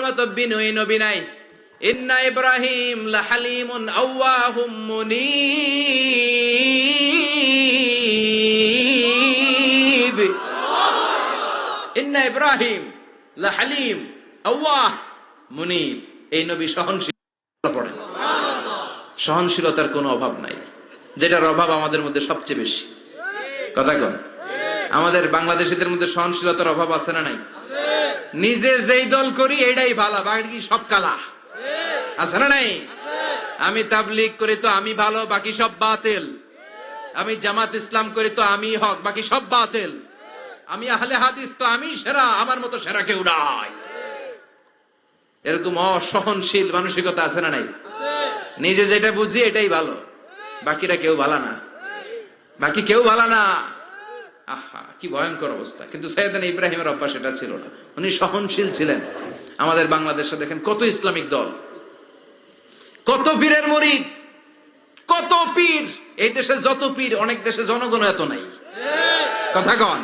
মতো বিনয়ী নবী নাই। ইন্না ইব্রাহিম লাহালিমুন আওয়াহুম মুনীব। ইন্না ইব্রাহিম লাহালিম আওয়াহ মুনীব। এই নবী সহনশীল। পড়েন, সহনশীলতার কোনো অভাব নাই, যেটার অভাব আমাদের মধ্যে সবচেয়ে বেশি। কথা কন, আমাদের বাংলাদেশীদের মধ্যে সহনশীলতার অভাব আছে না নাই? নিজে যেই দল করি এটাই ভালো, বাকি সব কালা। আছে না নাই? আমি তাবলীগ করি তো আমি ভালো, বাকি সব বাতিল। আমি জামাত ইসলাম করি তো আমি হক, বাকি সব বাতিল। আমি আহলে হাদিস তো আমি সেরা, আমার মতো সেরা কেউ নাই। এরকম অসহনশীল মানসিকতা আছে না নাই? নিজে যেটা বুঝি এটাই ভালো, বাকিরা কেউ ভালো না, বাকি কেউ ভালো না। আহা, কি ভয়ঙ্কর অবস্থা। কিন্তু সাইয়েদনা ইব্রাহিমের অভ্যাস এটা ছিল না, উনি সহনশীল ছিলেন। আমাদের বাংলাদেশে দেখেন কত ইসলামিক দল, কত পীরের মুরিদ, কত পীর। এই দেশে যত পীর, অনেক দেশে জনগণ এত নাই। কথা কন।